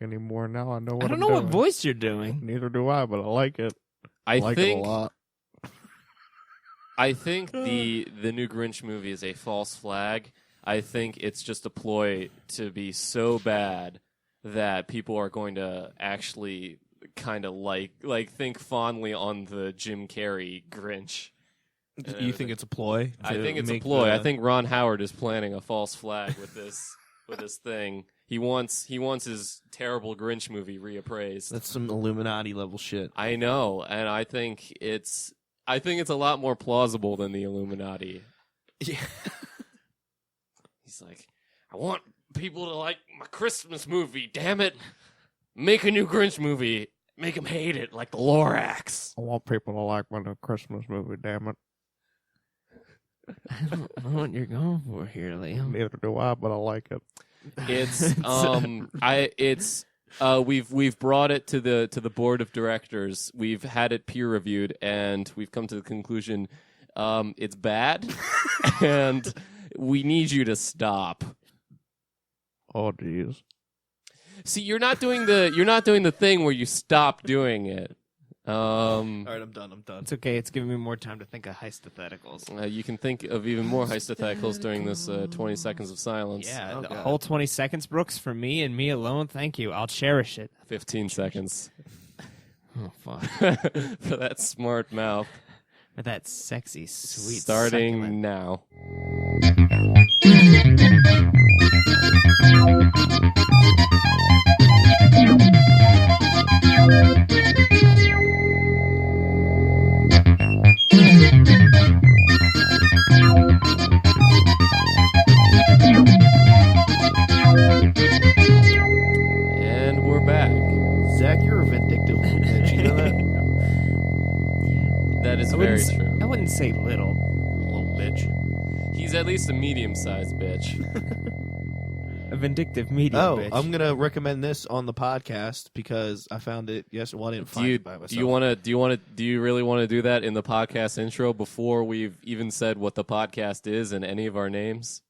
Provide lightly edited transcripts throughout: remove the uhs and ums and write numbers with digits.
anymore. Now I know what I don't I'm know doing. what voice you're doing. Neither do I, but I like it. I like think it a lot. I think the new Grinch movie is a false flag. I think it's just a ploy to be so bad that people are going to actually kind of like think fondly on the Jim Carrey Grinch. You think it's a ploy? I think it's a ploy. I think Ron Howard is planting a false flag with this thing. He wants his terrible Grinch movie reappraised. That's some Illuminati level shit. I know, and I think it's a lot more plausible than the Illuminati. Yeah. He's like, I want people to like my Christmas movie, damn it. Make a new Grinch movie. Make them hate it like the Lorax. I want people to like my new Christmas movie, damn it. I don't know what you're going for here, Liam. Neither do I, but I like it. We've brought it to the board of directors. We've had it peer reviewed, and we've come to the conclusion it's bad, and we need you to stop. Oh, jeez. See, you're not doing the thing where you stop doing it. All right, I'm done. It's okay. It's giving me more time to think of hypotheticals. You can think of even more hypotheticals during this 20 seconds of silence. Yeah, the whole 20 seconds, Brooks, for me and me alone. Thank you. I'll cherish it. 15 seconds. Oh, fuck. For that smart mouth. For that sexy, sweet, Starting succulent. now. And we're back. Zach, you're a vindictive little bitch. You know that? That is I very wouldn't true. I wouldn't say little. Little bitch. He's at least a medium-sized bitch. A vindictive medium bitch. I'm gonna recommend this on the podcast because I found it yesterday. Well, I didn't find it by myself. Do you really want to do that in the podcast intro before we've even said what the podcast is and any of our names?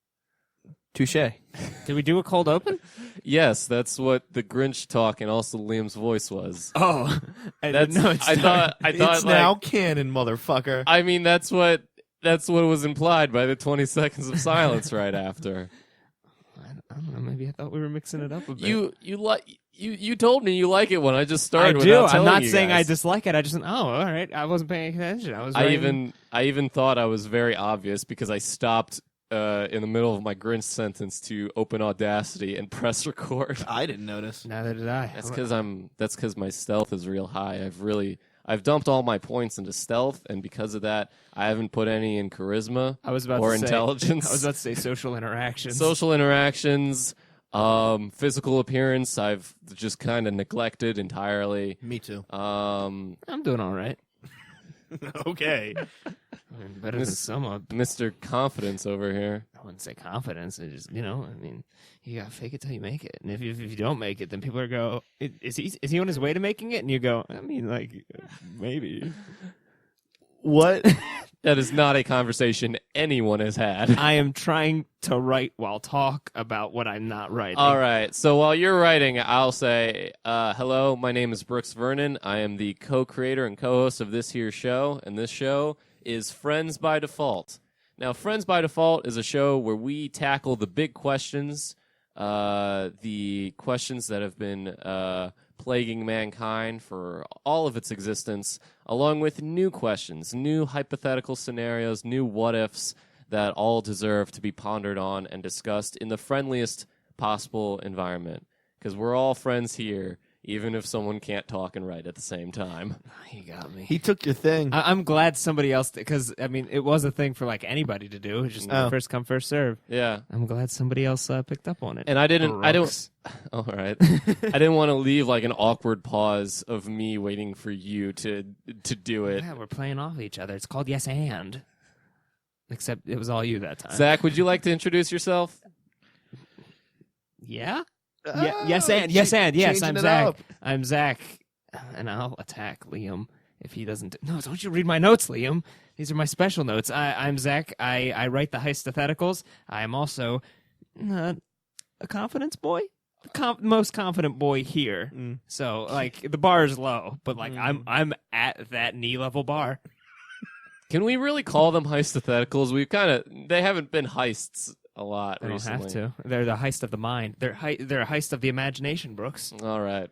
Touche. Did we do a cold open? Yes, that's what the Grinch talk and also Liam's voice was. Oh, I That's didn't know it's I thought It's like, now canon, motherfucker. I mean that's what was implied by the 20 seconds of silence right after. I don't know. Maybe I thought we were mixing it up a bit. You told me you like it when I just started. I do. Without I'm telling not you saying I guys. dislike it. I just all right. I wasn't paying attention. I even thought I was very obvious because I stopped in the middle of my Grinch sentence to open Audacity and press record. I didn't notice. Neither did I. That's because my stealth is real high. I've dumped all my points into stealth, and because of that, I haven't put any in charisma or intelligence. I was about to say social interactions. Social interactions, physical appearance, I've just kind of neglected entirely. Me too. I'm doing all right. Okay. I mean, better than some. Mr. Confidence over here. I wouldn't say confidence. It's just, I mean, you gotta fake it till you make it. And if you don't make it, then people are go, is he on his way to making it? And you go, I mean, like, maybe. What? That is not a conversation anyone has had. I am trying to write while talk about what I'm not writing. All right. So while you're writing, I'll say, hello, my name is Brooks Vernon. I am the co-creator and co-host of this here show, and this show is Friends by Default. Now, Friends by Default is a show where we tackle the big questions, the questions that have been plaguing mankind for all of its existence, along with new questions, new hypothetical scenarios, new what-ifs that all deserve to be pondered on and discussed in the friendliest possible environment. Because we're all friends here, even if someone can't talk and write at the same time. You got me. He took your thing. I'm glad somebody else did, because, I mean, it was a thing for, like, anybody to do. It's just first come, first serve. Yeah. I'm glad somebody else picked up on it. And I don't, all right. I didn't want to leave, like, an awkward pause of me waiting for you to do it. Yeah, we're playing off each other. It's called Yes and. Except it was all you that time. Zach, would you like to introduce yourself? Yeah? Yes, I'm changing it Zach. up. I'm Zach, and I'll attack Liam if he doesn't. No, don't you read my notes, Liam. These are my special notes. I'm Zach. I write the hypotheticals. I am also a confidence boy. most confident boy here. So like the bar is low, but like I'm at that knee level bar. Can we really call them heistatheticals? They haven't been heists a lot I don't recently. have to. They're the heist of the mind. They're a heist of the imagination, Brooks. All right.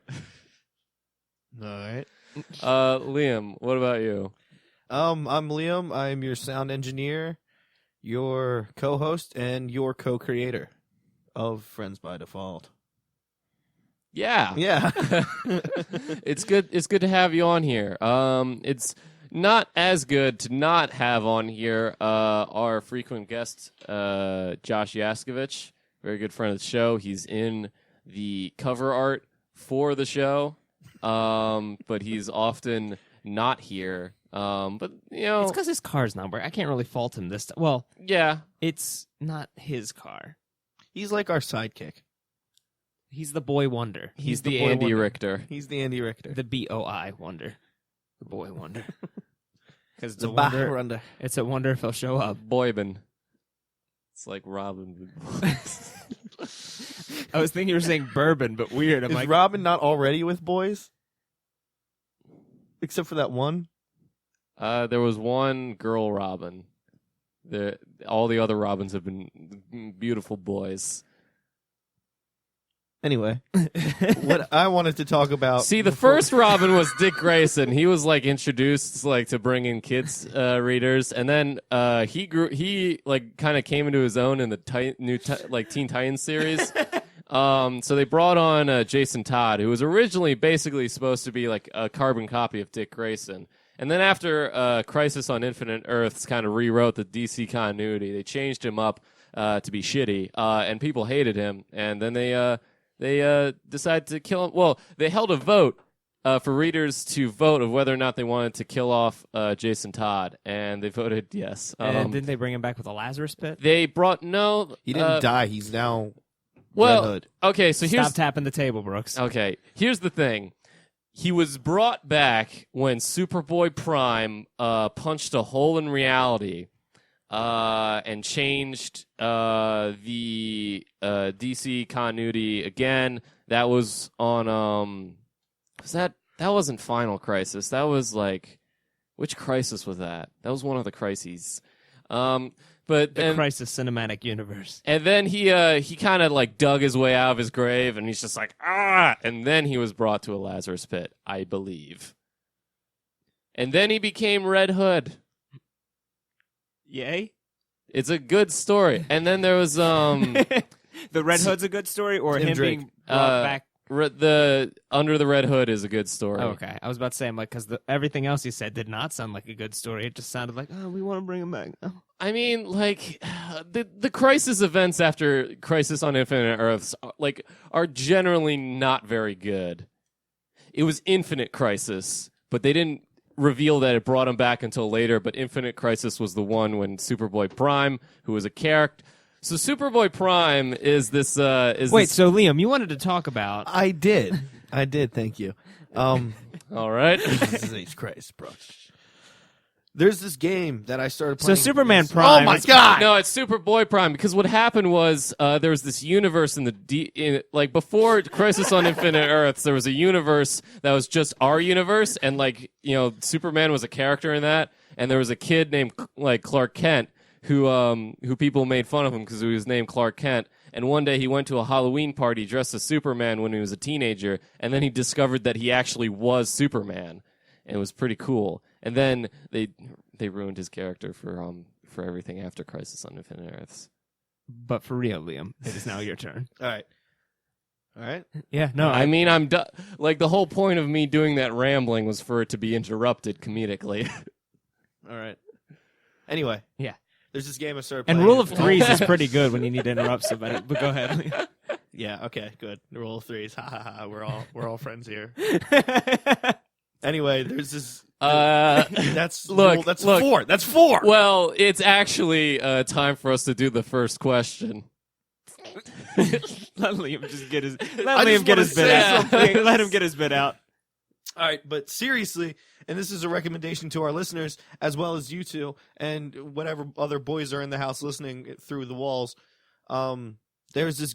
All right. Liam, what about you? I'm Liam. I'm your sound engineer, your co-host, and your co-creator of Friends by Default. Yeah. Yeah. It's good to have you on here. It's not as good to not have on here our frequent guest, Josh Yaskovich, very good friend of the show. He's in the cover art for the show, but he's often not here. But It's because his car's not working. I can't really fault him this time. Well, yeah, it's not his car. He's like our sidekick. He's the boy wonder. he's the the boy Andy wonder. Richter. He's the Andy Richter. The BOI wonder. The boy wonder. Because it's The a wonder. Bahrunder. It's a wonder if he'll show up. Boybin. It's like Robin. I was thinking you were saying bourbon, but weird. I'm Is like, Robin not already with boys? Except for that one? There was one girl Robin. All the other Robins have been beautiful boys. Anyway, what I wanted to talk about... See, the first Robin was Dick Grayson. He was like introduced like to bring in kids readers, and then he like kind of came into his own in the new Teen Titans series. So they brought on Jason Todd, who was originally basically supposed to be like a carbon copy of Dick Grayson. And then after Crisis on Infinite Earths kind of rewrote the DC continuity, they changed him up to be shitty, and people hated him. And then they decided to kill him. Well, they held a vote for readers to vote of whether or not they wanted to kill off Jason Todd, and they voted yes. and didn't they bring him back with a Lazarus pit? They brought no. He didn't die. He's now Well, Red Hood. okay, so here's Stop tapping the table, Brooks. okay. Here's the thing. He was brought back when Superboy Prime punched a hole in reality and changed the DC continuity again. That was on that wasn't Final Crisis. That was like, which crisis was that? That was one of the crises. But The then, Crisis Cinematic Universe. and then he kind of like dug his way out of his grave, and he's just like, and then he was brought to a Lazarus pit, I believe. And then he became Red Hood. Yay? It's a good story. And then there was The Red Hood's a good story, or Tim him Drake. being brought back? the Under the Red Hood is a good story. Oh, okay. I was about to say, I'm like, because everything else you said did not sound like a good story. It just sounded like, oh, we want to bring him back. Oh. I mean, like the Crisis events after Crisis on Infinite Earths, like, are generally not very good. It was Infinite Crisis, but they didn't reveal that it brought him back until later. But Infinite Crisis was the one when Superboy Prime, who was a character. So Superboy Prime is this. Wait, so Liam, you wanted to talk about? I did. Thank you. All right. Jesus Christ, bro. There's this game that I started So playing. Superman Prime. Oh my god! No, it's Superboy Prime, because what happened was there was this universe like before Crisis on Infinite Earths, there was a universe that was just our universe, and like, you know, Superman was a character in that, and there was a kid named like Clark Kent who people made fun of him because he was named Clark Kent. And one day he went to a Halloween party dressed as Superman when he was a teenager, and then he discovered that he actually was Superman, and it was pretty cool. And then they ruined his character for everything after Crisis on Infinite Earths. But for real, Liam, it is now your turn. All right. Yeah, no, I mean, like the whole point of me doing that rambling was for it to be interrupted comedically. All right. Anyway. Yeah. There's this game I started And playing. rule of threes is pretty good when you need to interrupt somebody. But go ahead, Liam. Yeah. Okay. Good. The rule of threes. Ha ha ha. We're all friends here. Anyway, there's this. That's Look, That's look. 4. That's 4. Well, it's actually time for us to do the first question. Let Liam just get his. Let I Liam just get wanna his bit say out. something. Let him get his bit out. All right, but seriously, and this is a recommendation to our listeners as well as you two and whatever other boys are in the house listening through the walls. There's this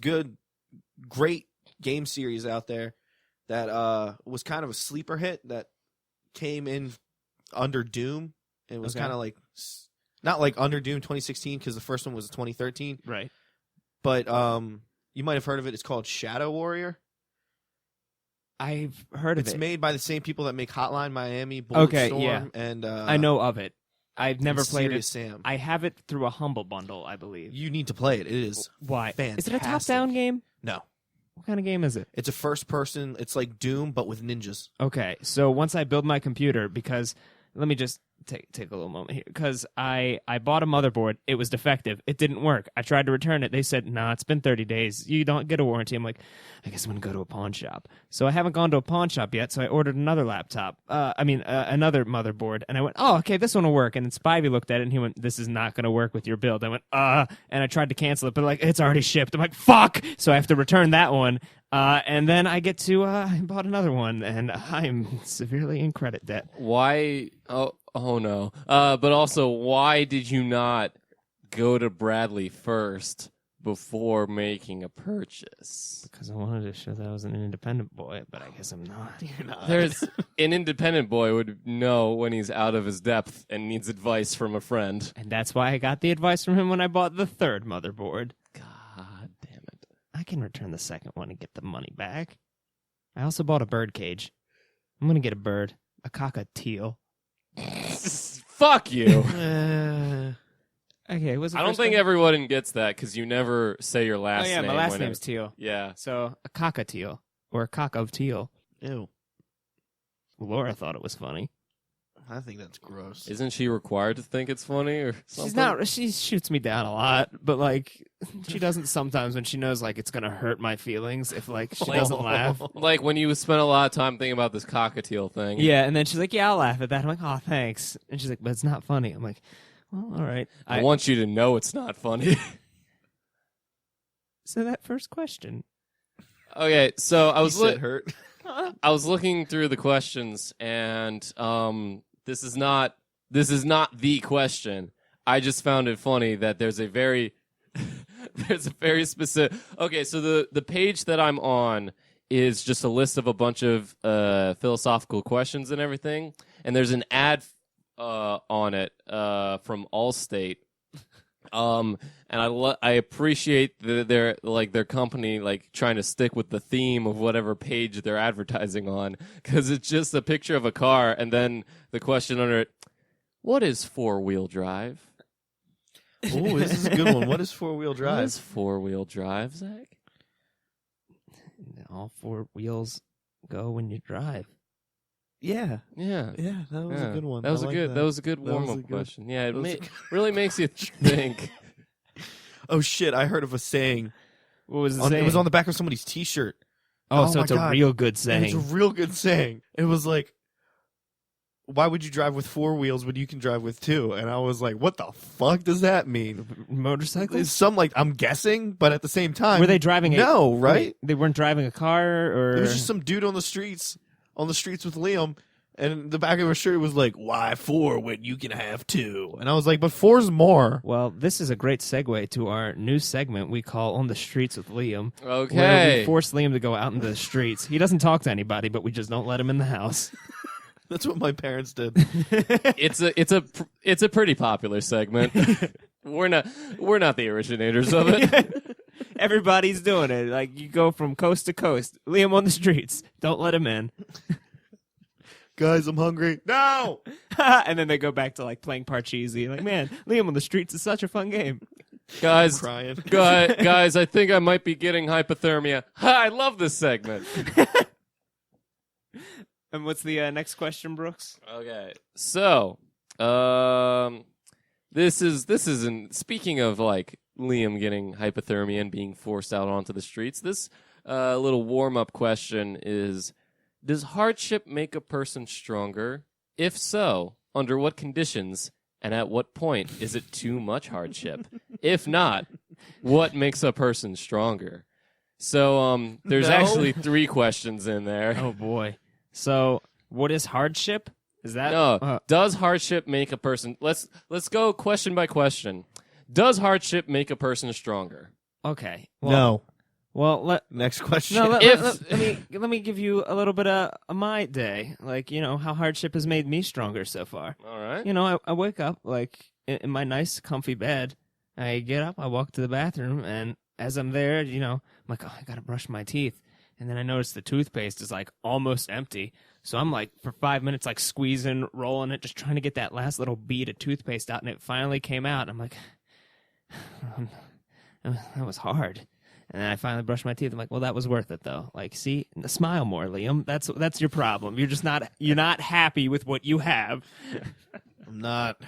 great game series out there that was kind of a sleeper hit that came in under Doom. It was Okay. kind of like not like under Doom 2016 because the first one was 2013. Right. But you might have heard of it. It's called Shadow Warrior. I've heard of It's it. made by the same people that make Hotline Miami, Bulletstorm, yeah. and I know of it. I've never played Serious it. Sam. I have it through a Humble Bundle, I believe. You need to play it. It is Why? fantastic. Is it a top-down game? No. What kind of game is it? It's a first person. It's like Doom, but with ninjas. Okay, so once I build my computer, because let me just take a little moment here, because I bought a motherboard. It was defective. It didn't work. I tried to return it. They said, "Nah, it's been 30 days. You don't get a warranty." I'm like, I guess I'm gonna go to a pawn shop. So I haven't gone to a pawn shop yet. So I ordered another laptop. Another motherboard, and I went, "Oh, okay, this one will work." And then Spivey looked at it and he went, "This is not gonna work with your build." I went, and I tried to cancel it, but like it's already shipped. I'm like, "Fuck!" So I have to return that one. And then I get to I bought another one, and I'm severely in credit debt. Why? Oh no. But also, why did you not go to Bradley first before making a purchase? Because I wanted to show that I was an independent boy, but I guess I'm not. You're not. There's an independent boy would know when he's out of his depth and needs advice from a friend. And that's why I got the advice from him when I bought the third motherboard. God damn it. I can return the second one and get the money back. I also bought a bird cage. I'm going to get a bird. A cockatiel. Fuck you. Okay, what's the I don't first think one? everyone gets that because you never say your last Oh, yeah, name. my last whenever- name's Teal. Yeah. So, a cockatiel. Or a cock of teal. Ew. Laura thought it was funny. I think that's gross. Isn't she required to think it's funny or something? She's not. She shoots me down a lot, but like she doesn't sometimes when she knows like it's gonna hurt my feelings if like she doesn't laugh. Like when you spent a lot of time thinking about this cockatiel thing. Yeah, and then she's like, "Yeah, I'll laugh at that." I'm like, "Oh, thanks." And she's like, "But it's not funny." I'm like, "Well, all right." I want you to know it's not funny. So that first question. Okay, so I He was said hurt. I was looking through the questions, and this is not the question. I just found it funny that there's a very specific. Okay, so the page that I'm on is just a list of a bunch of philosophical questions and everything, and there's an ad on it from Allstate. And I appreciate their company like trying to stick with the theme of whatever page they're advertising on, because it's just a picture of a car and then the question under it: what is 4-wheel drive? Ooh, this is a good one. What is 4-wheel What drive? is 4-wheel drive, Zach? All four wheels go when you drive. Yeah, Yeah. yeah, that was a good one. That was I a like good. That was a good That was warm a up good- question. Yeah, it that was a good- really makes you think. Oh shit! I heard of a saying. What was It was on the back of somebody's T-shirt. Oh, oh so my it's a God. real good And saying. it's a real good saying. It was like, "Why would you drive with 4 wheels when you can drive with 2?" And I was like, "What the fuck does that mean?" Motorcycles? It's some like I'm guessing, but at the same time, Were they driving? No, right? Wait, they weren't driving a car, or It was just some dude on the streets with Liam, and the back of his shirt was like, "Why 4 when you can have 2?" And I was like, "But 4's more." Well, this is a great segue to our new segment we call "On the Streets with Liam." Where Okay. we force Liam to go out into the streets. He doesn't talk to anybody, but we just don't let him in the house. That's what my parents did. It's a pretty popular segment. We're not the originators of it. Everybody's doing it. Like you go from coast to coast. Liam on the streets. Don't let him in. Guys, I'm hungry. No. And then they go back to like playing Parcheesi. Like, man, Liam on the streets is such a fun game. Guys, Crying. guys, I think I might be getting hypothermia. Ha, I love this segment. And what's the next question, Brooks? Okay, so this isn't speaking of like Liam getting hypothermia and being forced out onto the streets. This little warm up question is: does hardship make a person stronger? If so, under what conditions and at what point is it too much hardship? If not, what makes a person stronger? So there's No. actually 3 questions in there. Oh boy. So, what is hardship? Is that No. Does hardship make a person? Let's go question by question. Does hardship make a person stronger? Okay. No. Well, Next question. no, If- let me give you a little bit of my day. Like, how hardship has made me stronger so far. All right. I wake up like in my nice, comfy bed. I get up, I walk to the bathroom, and as I'm there, I'm like, oh, I gotta brush my teeth. And then I notice the toothpaste is like almost empty. So I'm like, for 5 minutes, like squeezing, rolling it, just trying to get that last little bead of toothpaste out. And it finally came out. And I'm like, that was hard. And then I finally brushed my teeth. I'm like, well, that was worth it, though. Like, see, smile more, Liam. That's your problem. You're not happy with what you have. I'm not.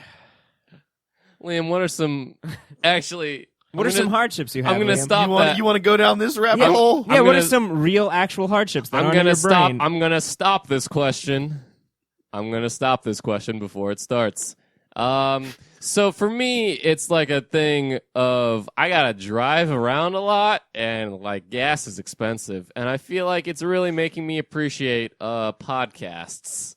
Liam, what are some actually? What are some hardships you have? I'm gonna Liam? stop that. You want to go down this rabbit Yeah, hole? yeah. What gonna- are some real, actual hardships that I'm aren't in gonna your stop. brain? I'm gonna stop this question. I'm gonna stop this question before it starts. So for me, it's like a thing of I gotta drive around a lot, and like gas is expensive, and I feel like it's really making me appreciate podcasts.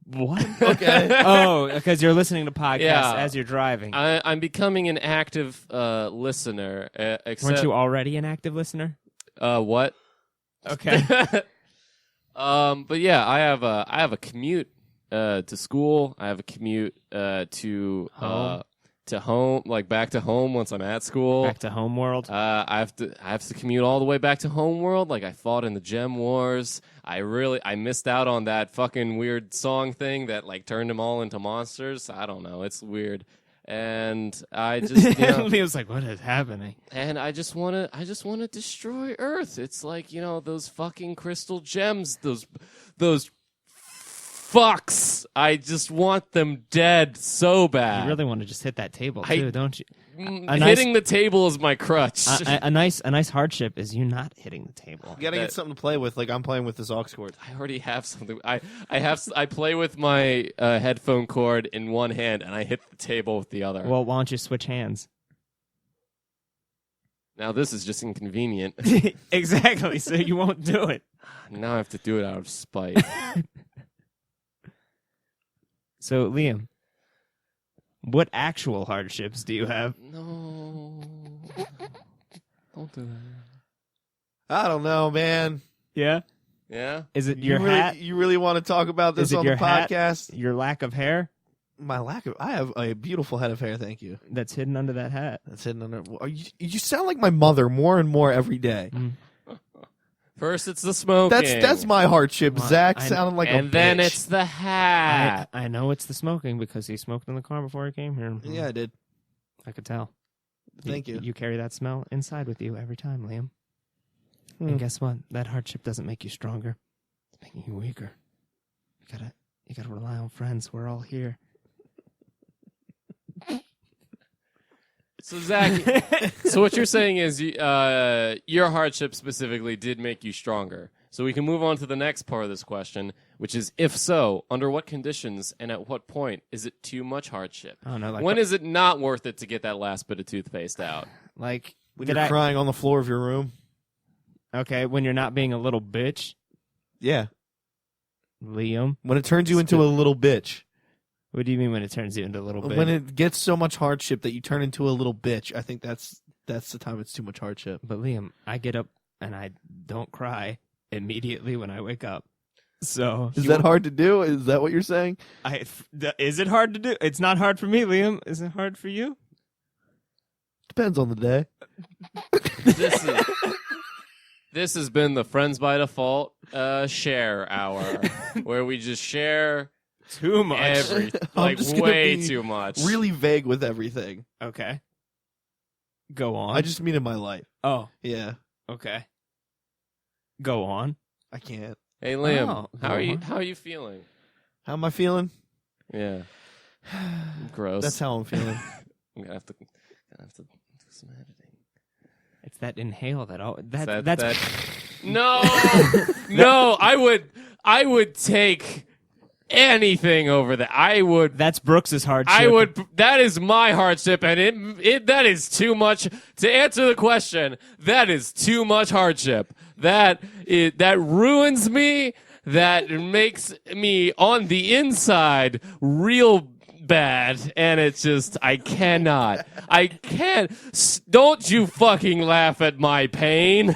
What? Okay. Oh, because you're listening to podcasts Yeah. as you're driving. I'm becoming an active listener. Except, Weren't you already an active listener? what? Okay. But yeah, I have a commute to school. I have a commute to home, like back to home once I'm at school. Back to home world. I have to commute all the way back to Homeworld. Like I fought in the Gem Wars. I missed out on that fucking weird song thing that like turned them all into monsters. I don't know. It's weird. And I just Liam's like, what is happening? and I just want to destroy Earth. It's like, those fucking crystal gems, those fucks. I just want them dead so bad. You really want to just hit that table too, don't you? Hitting the table is my crutch. A nice hardship is you not hitting the table. You gotta get something to play with. Like I'm playing with this aux cord. I already have something. I play with my headphone cord in one hand and I hit the table with the other. Well, why don't you switch hands? Now this is just inconvenient. Exactly. So you won't do it. Now I have to do it out of spite. So Liam, what actual hardships do you have? No, don't do that. I don't know, man. Yeah. Yeah. Is it your you really, hat? You really want to talk about this Is it on the your hat? podcast? Your lack of hair My lack of. I have a beautiful head of hair. Thank you. that's hidden under that hat. That's hidden under. You sound like my mother more and more every day. First it's the smoking. That's my hardship. Well, Zach I- sounding like and a then bitch. it's the hat. I know it's the smoking because he smoked in the car before he came here. Yeah, I did. I could tell. Thank you. You carry that smell inside with you every time, Liam. Hmm. And guess what? That hardship doesn't make you stronger. It's making you weaker. You gotta rely on friends. We're all here. So Zach, so what you're saying is your hardship specifically did make you stronger. So we can move on to the next part of this question, which is if so, under what conditions and at what point is it too much hardship? Oh no! Like When is it not worth it to get that last bit of toothpaste out? like When did you're I? crying on the floor of your room. Okay, when you're not being a little bitch, Yeah. Liam. When it turns you into a little bitch. What do you mean when it turns you into a little bitch? When it gets so much hardship that you turn into a little bitch, I think that's the time it's too much hardship. But Liam, I get up and I don't cry immediately when I wake up. So Is that hard to do? Is that what you're saying? Is it hard to do? It's not hard for me, Liam. Is it hard for you? Depends on the day. This has been the Friends by Default share hour, where we just share Too much. I'm like just gonna way be too much. Really vague with everything. Okay. Go on. I just mean in my life. Oh, Yeah. okay. Go on. I can't. Hey Liam, Oh, how are you? uh-huh. How are you feeling? How am I feeling? Yeah, gross. That's how I'm feeling. I'm gonna have to do some editing. It's that inhale that all that's That- No, no. I would take anything over that. I would. that's Brooks's hardship. I would. That is my hardship, and it that is too much. To answer the question, that is too much hardship. That ruins me. That makes me on the inside real bad, and it's just I cannot. I can't. Don't you fucking laugh at my pain.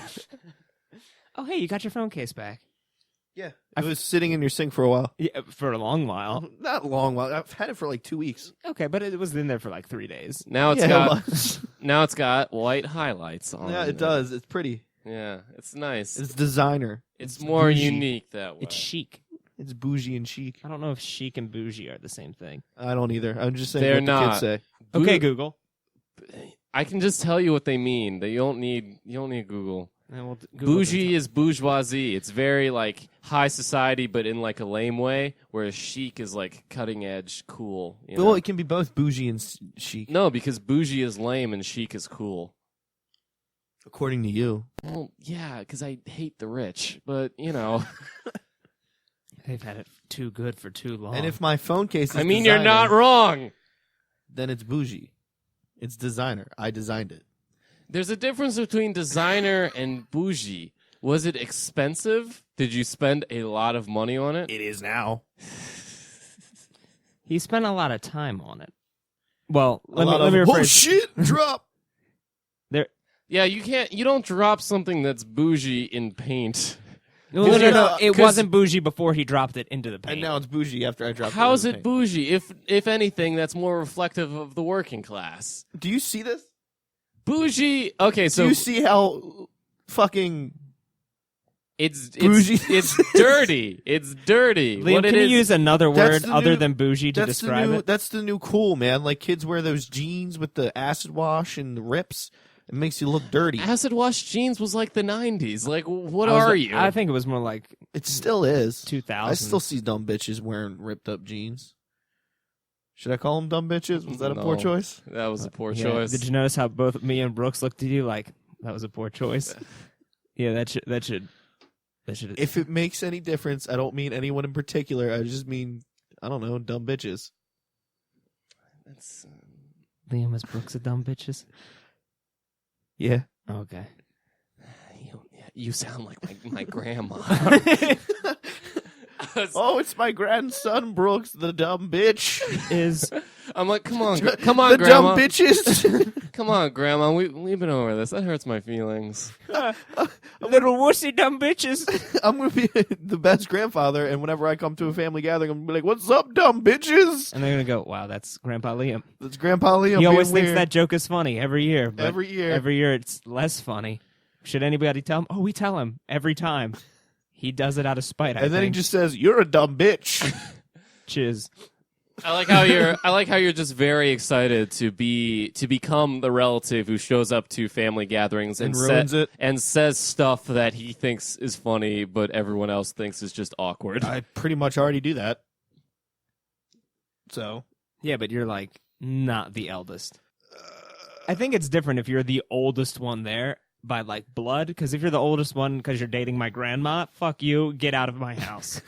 Oh, hey, you got your phone case back. Yeah, it was sitting in your sink for a while. Yeah, for a long while. Not a long while. I've had it for like 2 weeks. Okay, but it was in there for like 3 days. Now it's Yeah, got it was. now it's got white highlights on Yeah, it does. It's pretty. Yeah, it's nice. It's designer. It's more bougie. unique that way. It's chic. It's bougie and chic. I don't know if chic and bougie are the same thing. I don't either. I'm just saying They're what the not. kids say. Okay, Google. I can just tell you what they mean. You don't need Google. And we'll Google Bougie this. is bourgeoisie. It's very like high society, but in like a lame way. Whereas chic is like cutting edge, cool. You know? Well, it can be both bougie and chic, No, because bougie is lame and chic is cool. according to you. Well, yeah, because I hate the rich, but you know. They've had it too good for too long. And if my phone case is I mean, you're not designer, wrong. then it's bougie. It's designer. I designed it. There's a difference between designer and bougie. Was it expensive? Did you spend a lot of money on it? It is now. he spent a lot of time on it. Well, Let let me oh rephrase. shit! Drop. Yeah, you don't drop something that's bougie in paint. No, Well, no. It 'cause- wasn't bougie before he dropped it into the paint. And now it's bougie after I dropped How's it. it bougie? If anything, that's more reflective of the working class. Do you see this? Bougie. Okay, so Do you see how fucking it's bougie? it's dirty. It's dirty. Liam, what can it you is? use another That's word the other new- than bougie to that's describe the new it? that's the new cool, man. Like kids wear those jeans with the acid wash and the rips. It makes you look dirty. Acid wash jeans was like the 90s. Like, what I was are like- you? I think it was more like It still is. 2000. I still see dumb bitches wearing ripped up jeans. Should I call them dumb bitches? Was that a poor No. choice? That was a poor Yeah. choice. Did you notice how both me and Brooks looked at you like that was a poor choice? Yeah, that should. If it makes any difference, I don't mean anyone in particular. I just mean, I don't know, dumb bitches. That's, Liam, is Brooks a dumb bitches? Yeah. Okay. you sound like my grandma. Oh, it's my grandson, Brooks, the dumb bitch. Is I'm like, come on, the grandma. dumb bitches. Come on, grandma. We've been over this. That hurts my feelings. little wussy dumb bitches? I'm going to be the best grandfather, and whenever I come to a family gathering, I'm going to be like, what's up, dumb bitches? And they're gonna go, "Wow, that's Grandpa Liam." That's Grandpa Liam. He always being thinks weird. that joke is funny every year. But Every year. Every year it's less funny. Should anybody tell him? Oh, we tell him every time. He does it out of spite. And then he just says, you're a dumb bitch. chiz. I like how you're just very excited to become the relative who shows up to family gatherings And ruins it. and says stuff that he thinks is funny, but everyone else thinks is just awkward. I pretty much already do that. So, Yeah, but you're like not the eldest. I think it's different if you're the oldest one there by like blood. Because if you're the oldest one because you're dating my grandma, fuck you, get out of my house.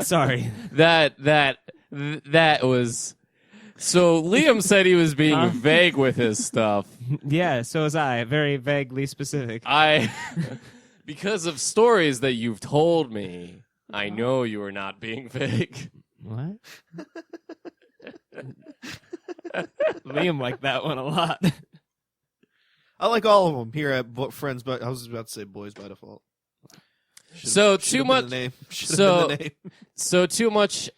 Sorry. That was. So Liam said he was being vague with his stuff. Yeah, so was I. Very vaguely specific. Because of stories that you've told me, I know you are not being vague. What? Liam liked that one a lot. I like all of them here at Friends, but I was about to say Boys by Default. So Should've too been much. the name. Should've So- been the name. So too much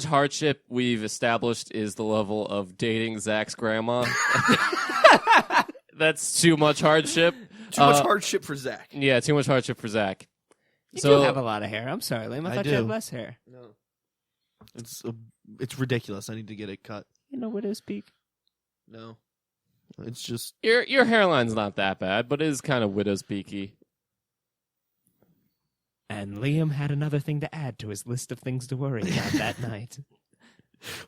hardship we've established is the level of dating Zach's grandma. That's too much hardship. Too much hardship for Zach. Yeah, too much hardship for Zach. You So do have a lot of hair. I'm sorry, Liam. I I thought you do. had less hair. No, it's ridiculous. I need to get it cut. You know, widow's peak. No, it's just your hairline's not that bad, but it is kind of widow's peaky. And Liam had another thing to add to his list of things to worry about that night.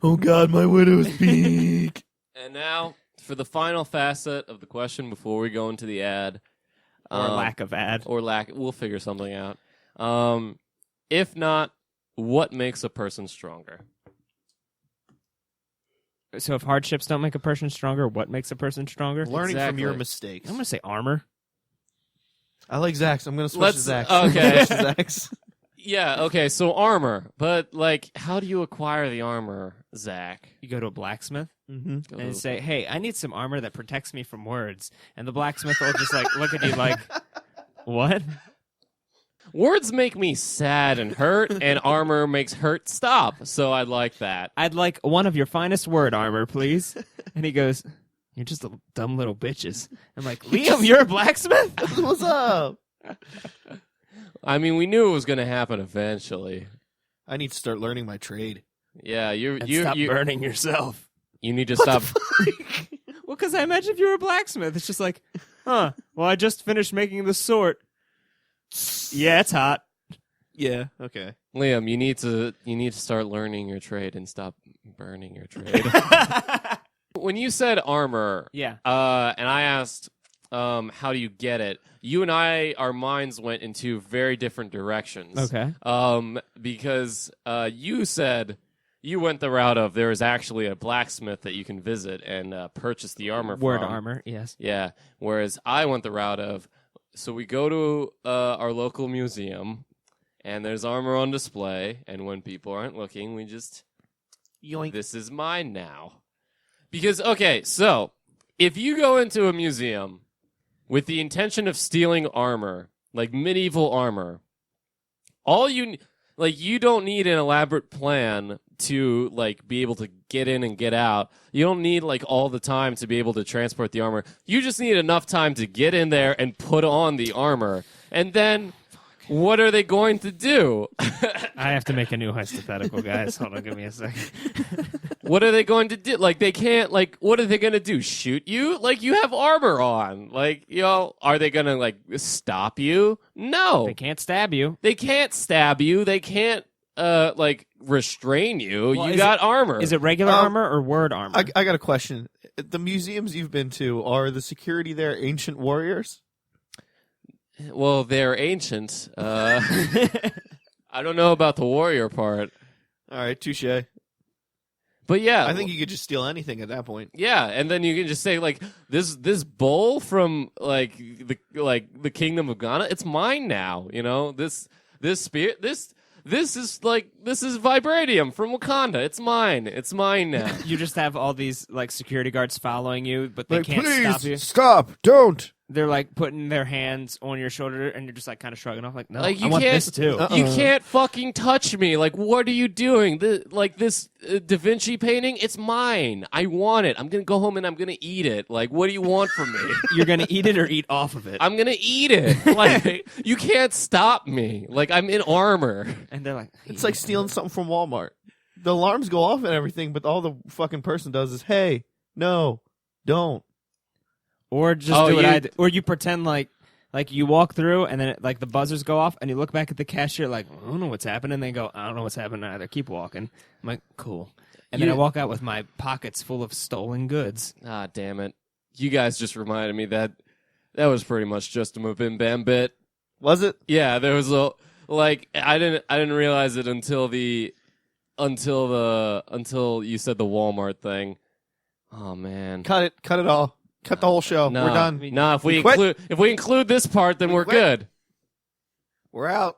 oh god, my widow's peak. And now for the final facet of the question before we go into the ad, Or lack of ad. or lack, we'll figure something out. If not, what makes a person stronger? So if hardships don't make a person stronger, what makes a person stronger? Learning from your Exactly. mistakes. I'm going to say armor. I like Zach's. I'm gonna switch to Let's- Zach's. okay. Switch to Zach's. Yeah, okay, so armor. But, like, how do you acquire the armor, Zach? You go to a blacksmith Mm-hmm. and say, "Hey, I need some armor that protects me from words." And the blacksmith will just like look at you like, "What?" Words make me sad and hurt, and armor makes hurt stop. So I like that. I'd like one of your finest word armor, please. And he goes, "You're just a dumb little bitches." I'm like, "Liam, you're a blacksmith?" What's up? I mean, we knew it was going to happen eventually. I need to start learning my trade. Yeah, And stop burning yourself. you need to stop. Well, because I imagine if you were a blacksmith, it's just like, well, I just finished making the sword. Yeah, it's hot. Yeah. Okay. Liam, you need to start learning your trade and stop burning your trade. When you said armor, Yeah. and I asked, how do you get it? You and I, our minds went into very different directions. Okay. Because you said you went the route of there is actually a blacksmith that you can visit and purchase the armor Word from. armor, yes. Yeah. Whereas I went the route of, so we go to our local museum, and there's armor on display, and when people aren't looking, we just, Yoink. this is mine now. Because, okay, so if you go into a museum with the intention of stealing armor, like medieval armor, you don't need an elaborate plan to, like, be able to get in and get out. You don't need, like, all the time to be able to transport the armor. You just need enough time to get in there and put on the armor. And then, what are they going to do? I have to make a new hypothetical, guys. Hold on, give me a second. What are they going to do? Like, they can't, like, what are they going to do? Shoot you? Like, you have armor on. Like, are they going to, like, stop you? No. They can't stab you. They can't stab you. They can't, like, restrain you. Well, You got armor. Is it regular armor or word armor? I got a question. The museums you've been to, are the security there ancient warriors? Well, they're ancient. I don't know about the warrior part. All right, touche. But yeah. I think you could just steal anything at that point. Yeah, and then you can just say, like, this bowl from, like, the kingdom of Ghana, it's mine now, you know? This spirit, this is vibranium from Wakanda. It's mine. It's mine now. You just have all these like security guards following you, but they Like, can't please stop you. stop! Don't. They're like putting their hands on your shoulder, and you're just like kind of shrugging off, like, "No, Like, I want this too." You can't fucking touch me. Like, what are you doing? This Da Vinci painting, it's mine. I want it. I'm gonna go home and I'm gonna eat it. Like, what do you want from me? You're gonna eat it or eat off of it. I'm gonna eat it. Like, you can't stop me. Like, I'm in armor. And they're like, It's like stealing something from Walmart. The alarms go off and everything, but all the fucking person does is, "Hey, no, don't." or just Oh, do what you- I do. Or you pretend like you walk through, and then like the buzzers go off, and you look back at the cashier, like, "I don't know what's happening." And they go, "I don't know what's happening either. Keep walking." I'm like, "Cool." And then You- I walk out with my pockets full of stolen goods. Ah, damn it. You guys just reminded me that was pretty much just a Bim Bam bit. Was it? Yeah, there was a, like, I didn't realize it until you said the Walmart thing. Oh man. Cut it. Cut it all. Cut the whole show. No, We're done. No, if we quit. include this part, then we're quit. good. We're out.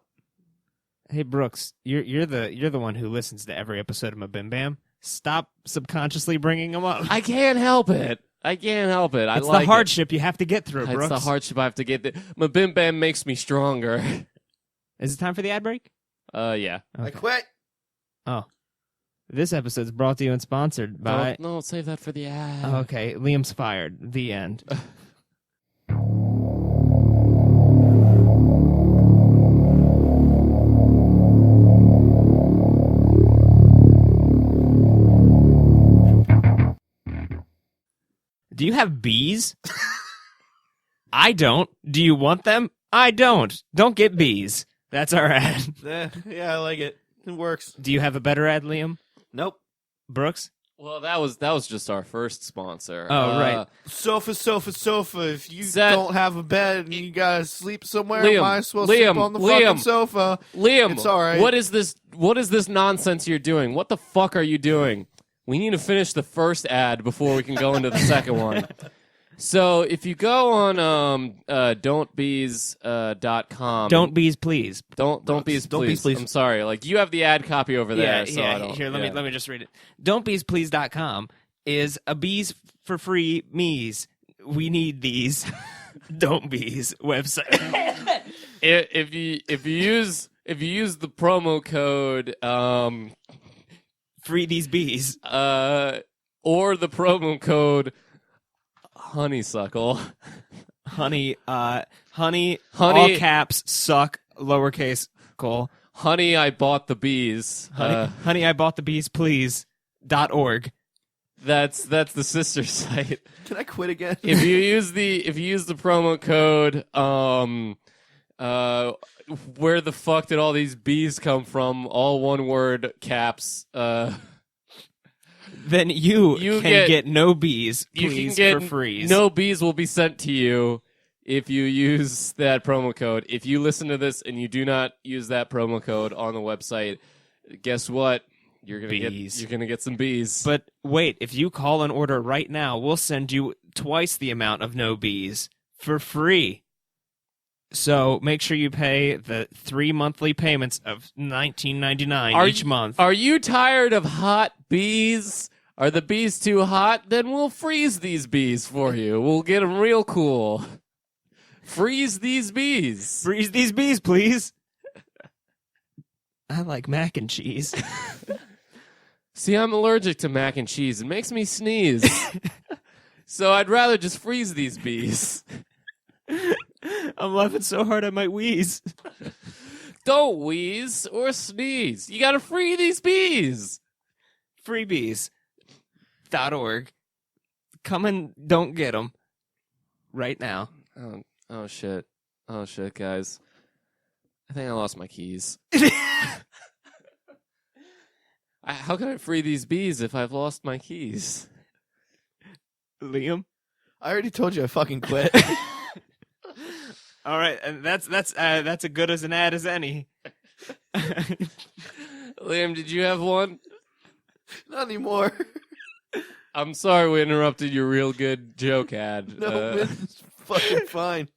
Hey Brooks, you're the one who listens to every episode of my Bim Bam. Stop subconsciously bringing them up. I can't help it. I can't help it. It's like the hardship you have to get through, it. Brooks. It's the hardship I have to get. My Bim Bam makes me stronger. Is it time for the ad break? Yeah. I quit. Oh. This episode's brought to you and sponsored by... No, save that for the ad. Oh, okay, Liam's fired. The end. Do you have bees? I don't. Do you want them? I don't. Don't get bees. That's our ad. Yeah, I like it. It works. Do you have a better ad, Liam? Nope. Brooks? Well, that was just our first sponsor. Oh, right. Sofa. If you Zed- don't have a bed and you gotta sleep somewhere, Liam, might as well Liam, sleep on the Liam. fucking sofa. Liam, It's all right. What is this nonsense you're doing? What the fuck are you doing? We need to finish the first ad before we can go into the second one. So if you go on don'tbees.com, Don't bees, please. don't bees, Don't bees, please. I'm sorry. Like you have the ad copy over there. So I don't, Here, let me just read it. Don'tbeesplease.com is a bees for free me's. We need these. Don't bees website. If you use the promo code Free these bees. or the promo code honeysuckle. Honey, all caps, suck, lowercase, call. Honey, I bought the bees. Honey, I bought the bees, please.org. That's the sister site. Can I quit again? If you use the promo code where the fuck did all these bees come from? All one word, caps. Then you can get no bees, You please, can get for free. no bees will be sent to you if you use that promo code. If you listen to this and you do not use that promo code on the website, guess what? You're gonna get some bees. But wait, if you call an order right now, we'll send you twice the amount of no bees for free. So make sure you pay the 3 monthly payments of $19.99 each month. Are you tired of hot bees? Are the bees too hot? Then we'll freeze these bees for you. We'll get them real cool. Freeze these bees. Freeze these bees, please. I like mac and cheese. See, I'm allergic to mac and cheese. It makes me sneeze. So I'd rather just freeze these bees. I'm laughing so hard I might wheeze. Don't wheeze or sneeze. You gotta free these bees. Freebees.org. Come and don't get them right now. Oh shit, guys. I think I lost my keys. How can I free these bees if I've lost my keys? Liam? I already told you I fucking quit. All right, and that's as good as an ad as any. Liam, did you have one? Not anymore. I'm sorry we interrupted your real good joke ad. No, it's fucking fine.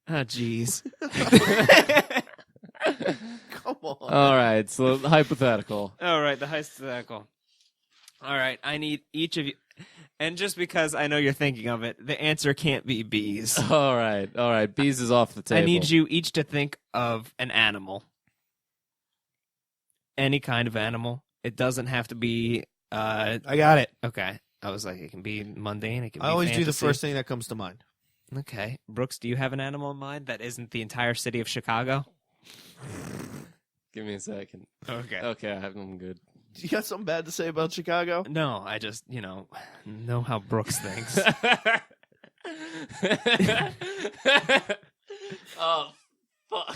Ah, jeez. Come on. All right, so hypothetical. All right, the hypothetical. All right, I need each of you, and just because I know you're thinking of it, the answer can't be bees. All right. Bees is off the table. I need you each to think of an animal. Any kind of animal. It doesn't have to be. I got it. Okay. I was like, it can be mundane. It can be I always do the fantasy. first thing that comes to mind. Okay. Brooks, do you have an animal in mind that isn't the entire city of Chicago? Give me a second. Okay. Okay, I have them good. You got something bad to say about Chicago? No, I just, know how Brooks thinks. Oh, fuck.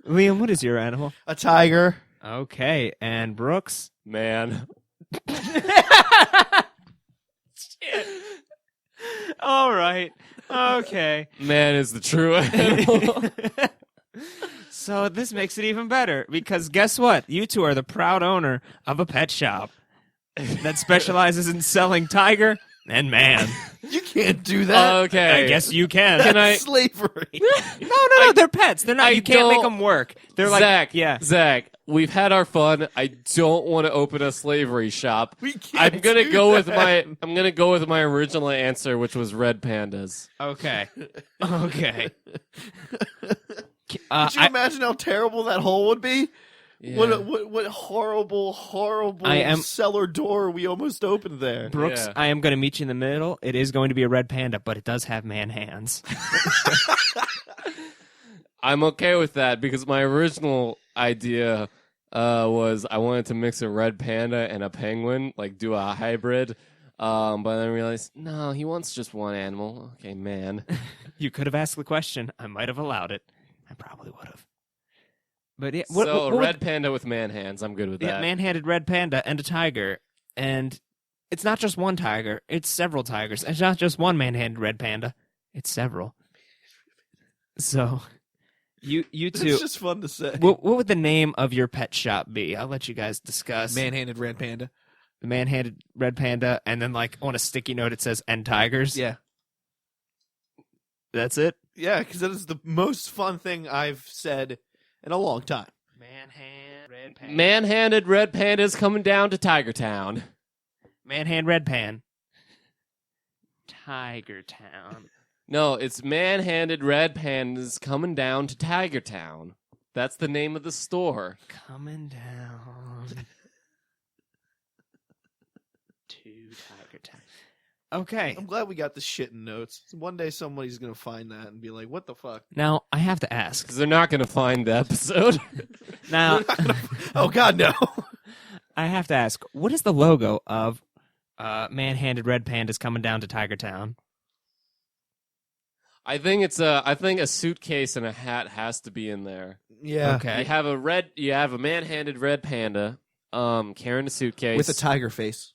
Liam, what is your animal? A tiger. Okay, and Brooks? Man. Shit. All right. Okay. Man is the true animal. So this makes it even better because guess what? You two are the proud owner of a pet shop that specializes in selling tiger and man. You can't do that. Okay. I guess you can. That's slavery. No, they're pets. They're not. You can't make them work. They're like Zach, yeah. Zach, we've had our fun. I don't want to open a slavery shop. We can't I'm gonna do go with that. I'm gonna go with my original answer, which was red pandas. Okay. Okay. Could you imagine how terrible that hole would be? Yeah. What horrible cellar door we almost opened there. Brooks, Yeah. I am going to meet you in the middle. It is going to be a red panda, but it does have man hands. I'm okay with that because my original idea was I wanted to mix a red panda and a penguin, like do a hybrid. But then I realized, no, he wants just one animal. Okay, man. You could have asked the question. I might have allowed it. I probably would have. But yeah, So a red panda with man hands. I'm good with yeah, that. man-handed red panda and a tiger, and it's not just one tiger; it's several tigers. It's not just one man-handed red panda; it's several. So, You It's two. just fun to say. What would the name of your pet shop be? I'll let you guys discuss. Man-handed red panda. The man-handed red panda, and then like on a sticky note it says "and tigers." Yeah. That's it. Yeah, because that is the most fun thing I've said in a long time. Man-hand red panda. Man-handed red pandas coming down to Tiger Town. Man-hand red pan. Tiger Town. No, it's man-handed red pandas coming down to Tiger Town. That's the name of the store. Coming down to Tiger Town. Okay. I'm glad we got the shit in notes. One day somebody's going to find that and be like, what the fuck? Now I have to ask. Because they're not going to find the episode. Now Oh, God, no. I have to ask. What is the logo of man-handed red pandas coming down to Tiger Town? I think a suitcase and a hat has to be in there. Yeah. Okay. You have a man-handed red panda, carrying a suitcase With a tiger face.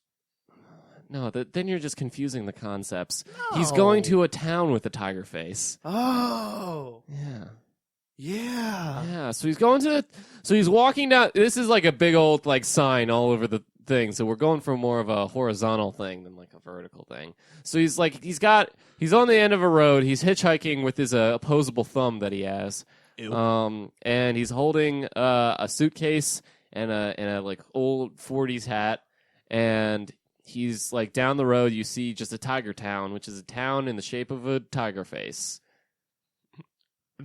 No, then you're just confusing the concepts. He's going to a town with a tiger face. Oh. Yeah. Yeah. Yeah, so he's walking down. This is like a big old like sign all over the thing. So we're going for more of a horizontal thing than like a vertical thing. So he's on the end of a road. He's hitchhiking with his opposable thumb that he has. Ew. And he's holding a suitcase and a like old 40s hat, and he's like down the road. You see just a tiger town, which is a town in the shape of a tiger face.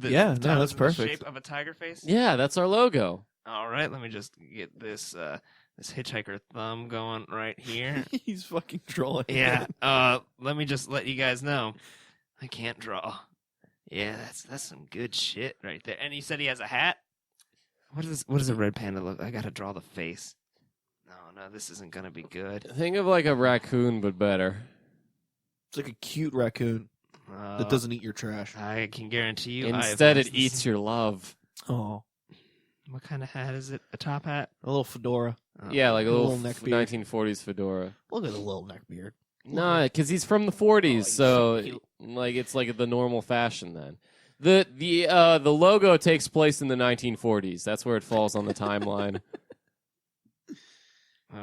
Yeah, no, that's The perfect. shape of a tiger face. Yeah, that's our logo. All right, let me just get this this hitchhiker thumb going right here. He's fucking trolling. Yeah. Let me just let you guys know, I can't draw. Yeah, that's some good shit right there. And he said he has a hat. What does a red panda look? I gotta draw the face. No, this isn't gonna be good. Think of like a raccoon, but better. It's like a cute raccoon that doesn't eat your trash. I can guarantee you. Instead, it eats your love. Oh. What kind of hat is it? A top hat? A little fedora. Oh. Yeah, like a little neck beard. 1940s fedora. Look at the little neck beard. No, because he's from the 40s, he's so so cute. like it's like the normal fashion then. The logo takes place in the 1940s. That's where it falls on the timeline.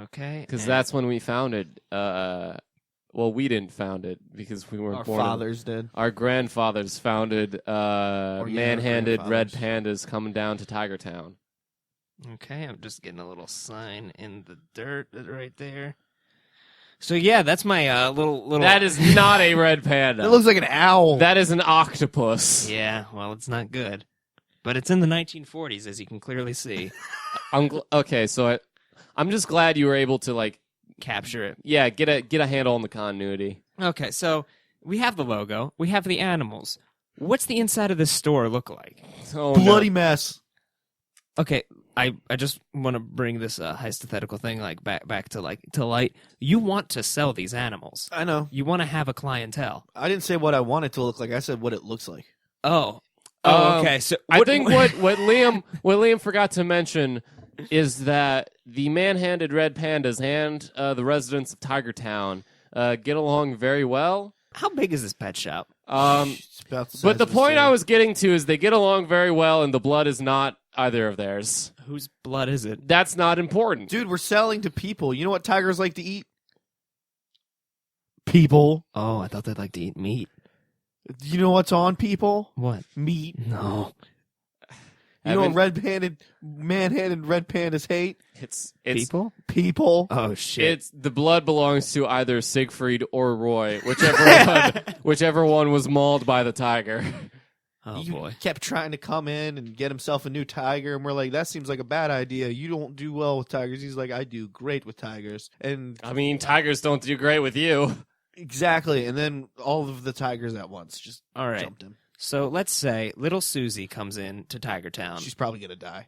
Okay. Because that's when we founded. Well, we didn't found it because we weren't Our born. fathers did. Our grandfathers founded man-handed red pandas coming down to Tiger Town. Okay, I'm just getting a little sign in the dirt right there. So yeah, that's my little. That is not a red panda. It looks like an owl. That is an octopus. Yeah, well, it's not good, but it's in the 1940s, as you can clearly see. Okay, so I'm just glad you were able to like Capture it. yeah get a handle on the continuity. Okay, so we have the logo, we have the animals. What's the inside of this store look like? Oh, Bloody mess. Okay, I just want to bring this hypothetical thing like back to light. You want to sell these animals. I know. You want to have a clientele. I didn't say what I want it to look like. I said what it looks like. Oh, Um, okay. So I think what Liam forgot to mention is that the man-handed red pandas and the residents of Tiger Town get along very well. How big is this pet shop? It's about the size But the of a point city. I was getting to is they get along very well, and the blood is not either of theirs. Whose blood is it? That's not important. Dude, we're selling to people. You know what tigers like to eat? People. Oh, I thought they'd like to eat meat. You know what's on people? What? Meat. No. You know what Evan- man-handed red pandas hate? It's People? People. Oh shit. It's the blood belongs to either Siegfried or Roy, whichever one was mauled by the tiger. Oh He boy. kept trying to come in and get himself a new tiger, and we're like, that seems like a bad idea. You don't do well with tigers. He's like, I do great with tigers. And I mean, tigers don't do great with you. exactly. And then all of the tigers at once just All right. jumped him. So let's say little Susie comes in to Tiger Town, She's probably going to die.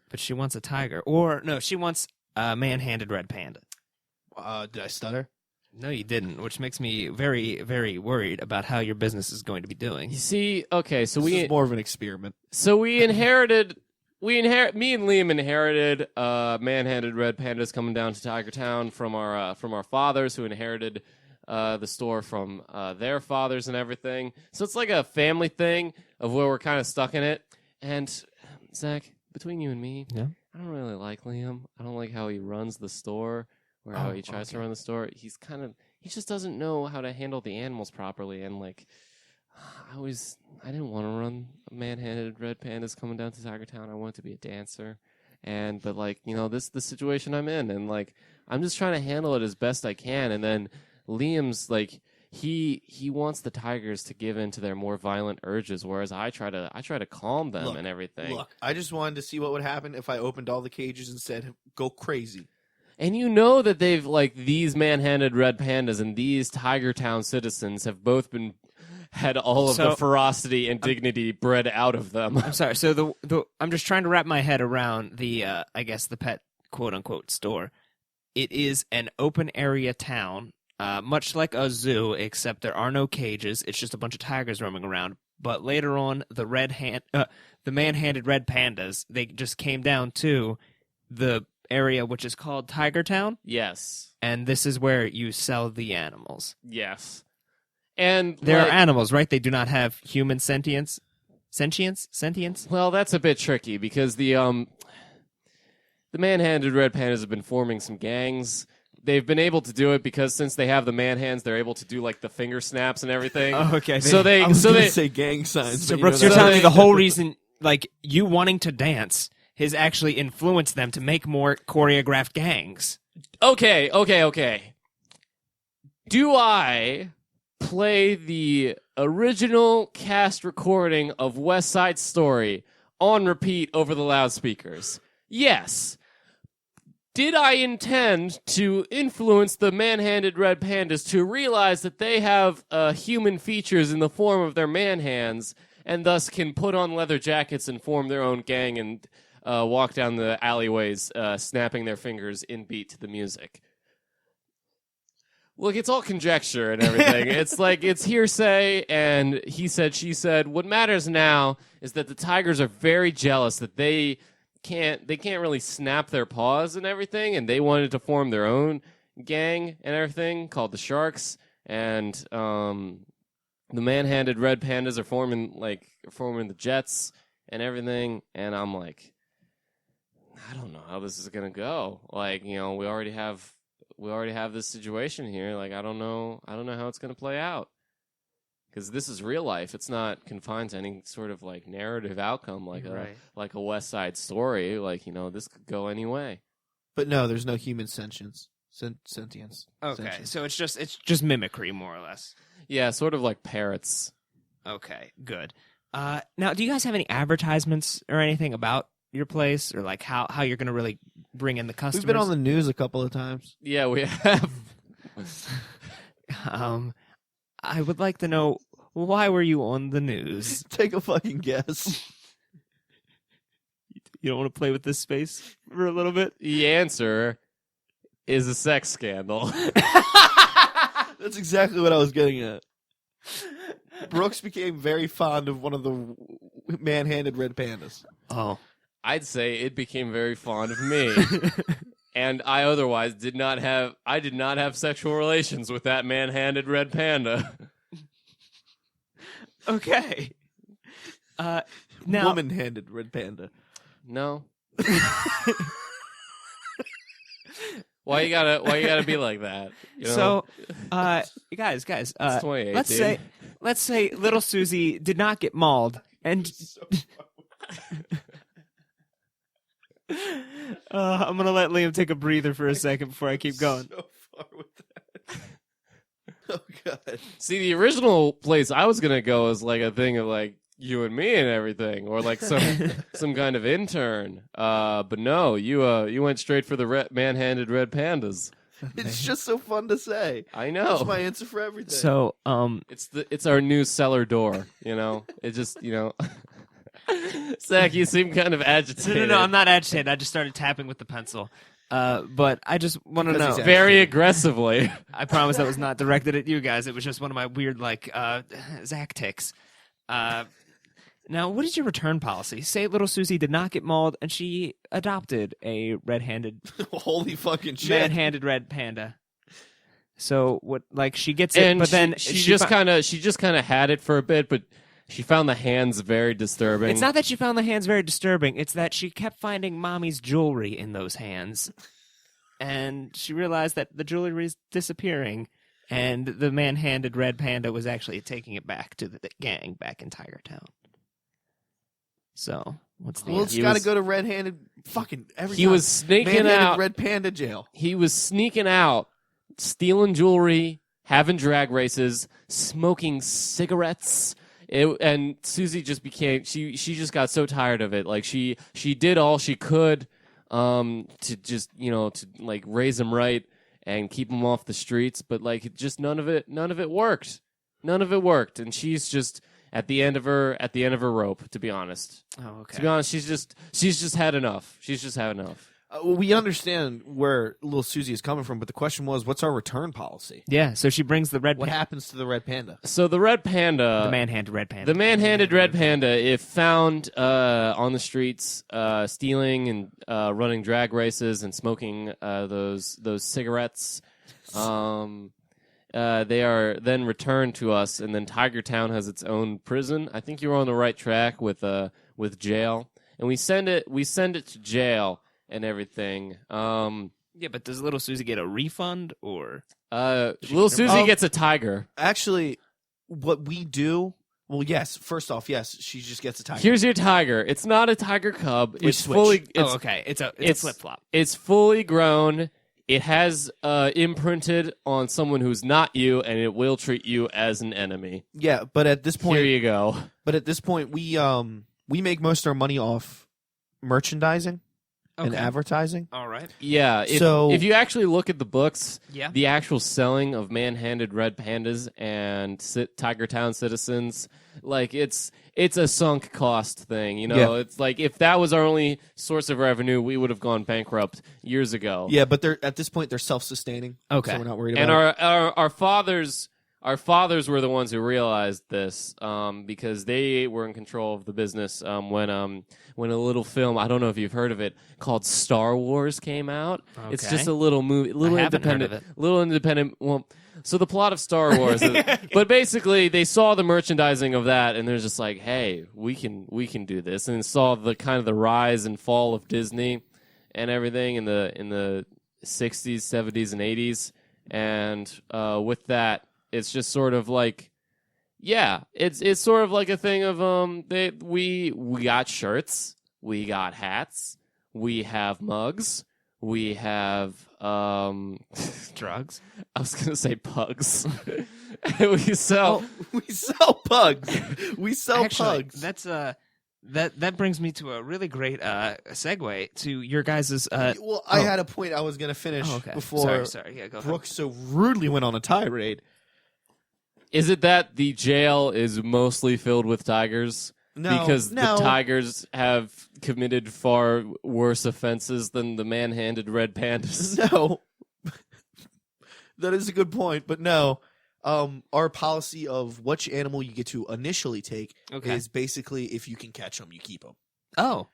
but she wants a tiger, or no, she wants a man-handed red panda. Did I stutter? No, you didn't, which makes me very, very worried about how your business is going to be doing. You see, okay, so This we is more of an experiment. inherited. Me and Liam inherited man-handed red pandas coming down to Tiger Town from our fathers, who inherited the store from their fathers and everything. So it's like a family thing of where we're kind of stuck in it. And Zach, between you and me, Yeah. I don't really like Liam. I don't like how he runs the store or how he tries to run the store. He just doesn't know how to handle the animals properly. And like, I didn't want to run man-handed red pandas coming down to Tiger Town. I wanted to be a dancer. But like, this the situation I'm in, and like, I'm just trying to handle it as best I can. And then Liam's like, he wants the tigers to give in to their more violent urges, whereas I try to calm them and everything. Look, I just wanted to see what would happen if I opened all the cages and said, "Go crazy." And that they've like these man-handed red pandas and these Tiger Town citizens have both had all of the ferocity and dignity bred out of them. I'm sorry. So I'm just trying to wrap my head around the I guess the pet quote unquote store. It is an open area town, much like a zoo, except there are no cages. It's just a bunch of tigers roaming around. But later on, the man-handed red pandas, they just came down to the area which is called Tiger Town. Yes. And this is where you sell the animals. Yes. And there are animals, right? They do not have human sentience. Sentience? Well, that's a bit tricky because the man-handed red pandas have been forming some gangs. They've been able to do it because since they have the man hands, they're able to do like the finger snaps and everything. Oh, okay. I was gonna say gang signs. So Brooks, you're telling me the whole reason, like you wanting to dance, has actually influenced them to make more choreographed gangs. Okay. Do I play the original cast recording of West Side Story on repeat over the loudspeakers? Yes. Did I intend to influence the man-handed red pandas to realize that they have human features in the form of their man hands and thus can put on leather jackets and form their own gang and walk down the alleyways snapping their fingers in beat to the music? Look, it's all conjecture and everything. It's like, it's hearsay and he said, she said. What matters now is that the tigers are very jealous that they can't really snap their paws and everything, and they wanted to form their own gang and everything called the Sharks, and the man-handed red pandas are forming the Jets and everything, and I'm like, I don't know how this is gonna go. Like, we already have this situation here. Like, I don't know how it's gonna play out. Because this is real life. It's not confined to any sort of like narrative outcome, like a West Side Story. Like, this could go any way. But no, there's no human sentience. Sentience. Okay, Sentience. so it's just mimicry, more or less. Yeah, sort of like parrots. Okay, good. Now, do you guys have any advertisements or anything about your place, or like how you're going to really bring in the customers? We've been on the news a couple of times. Yeah, we have. I would like to know, why were you on the news? Take a fucking guess. You don't want to play with this space for a little bit? The answer is a sex scandal. That's exactly what I was getting at. Brooks became very fond of one of the man-handed red pandas. Oh. I'd say it became very fond of me. And I otherwise did not have sexual relations with that man-handed red panda. Okay. Now, woman-handed red panda. No. Why you gotta be like that? So, guys, it's 2018. let's say little Susie did not get mauled, and I'm gonna let Liam take a breather for a second before I keep going. So far with that. Oh god. See, the original place I was gonna go is like a thing of like you and me and everything, or like some kind of intern. But no, you went straight for the man-handed red pandas. It's just so fun to say. I know. That's my answer for everything. So, it's our new cellar door. It just Zach, you seem kind of agitated. No, I'm not agitated. I just started tapping with the pencil. But I just want to know very aggressively. I promise that was not directed at you guys. It was just one of my weird Zach ticks. Now, what is your return policy? Say little Susie did not get mauled, and she adopted a red-handed, holy fucking shit, man-handed red panda. So what? Like she gets it, and but then she just kind of had it for a bit, but She found the hands very disturbing. It's not that she found the hands very disturbing. It's that she kept finding mommy's jewelry in those hands. And she realized that the jewelry is disappearing. And the man-handed red panda was actually taking it back to the gang back in Tiger Town. So, what's the Well, answer? it's got to go to red-handed fucking every He time. was sneaking Man-handed out. red panda jail. He was sneaking out, stealing jewelry, having drag races, smoking cigarettes. And Susie just became she just got so tired of it. Like she did all she could to just to like raise him right and keep him off the streets, but like just none of it worked. None of it worked, and she's just at the end of her rope. To be honest, okay. to be honest, she's just had enough. She's just had enough. We understand where little Susie is coming from, but the question was, what's our return policy? Yeah, so she brings the red What panda. happens to the red panda? So the red panda, The man-handed red panda. the man-handed red panda, if found on the streets stealing and running drag races and smoking those cigarettes, they are then returned to us, and then Tiger Town has its own prison. I think you're on the right track with jail, and we send it to jail and everything. Yeah, but does little Susie get a refund or? Little Susie gets a tiger. Actually, what we do, well, yes. First off, yes, she just gets a tiger. Here's your tiger. It's not a tiger cub. We It's switch. fully. It's, okay. It's a flip flop. It's fully grown. It has imprinted on someone who's not you, and it will treat you as an enemy. Yeah, but at this point, Here you go. But at this point, we make most of our money off merchandising and Okay. advertising. All right. Yeah. So- if you actually look at the books, Yeah. the actual selling of man-handed red pandas and Tiger Town citizens, like it's a sunk cost thing. Yeah. It's like if that was our only source of revenue, we would have gone bankrupt years ago. Yeah, but they're at this point they're self-sustaining. Okay. So we're not worried And about our fathers were the ones who realized this because they were in control of the business when a little film, I don't know if you've heard of it, called Star Wars came out. It's Okay. just a little movie, I haven't heard of it. little independent. Well, so the plot of Star Wars, but basically they saw the merchandising of that, and they're just like, hey, we can do this, and saw the kind of the rise and fall of Disney and everything in the 60s, 70s, and 80s, and with that. It's just sort of like, yeah, it's sort of like a thing of we got shirts, we got hats, we have mugs, we have Drugs. I was gonna say pugs. we sell. we sell pugs. We sell Actually, pugs. that's that brings me to a really great segue to your guys'. Well, I had a point I was going to finish Oh, okay. before Sorry. Yeah, go ahead. Brooke so rudely went on a tirade. Is it that the jail is mostly filled with tigers? No, Because no. the tigers have committed far worse offenses than the man-handed red pandas. No. That is a good point, but no. Our policy of which animal you get to initially take is basically if you can catch them, you keep them. Oh.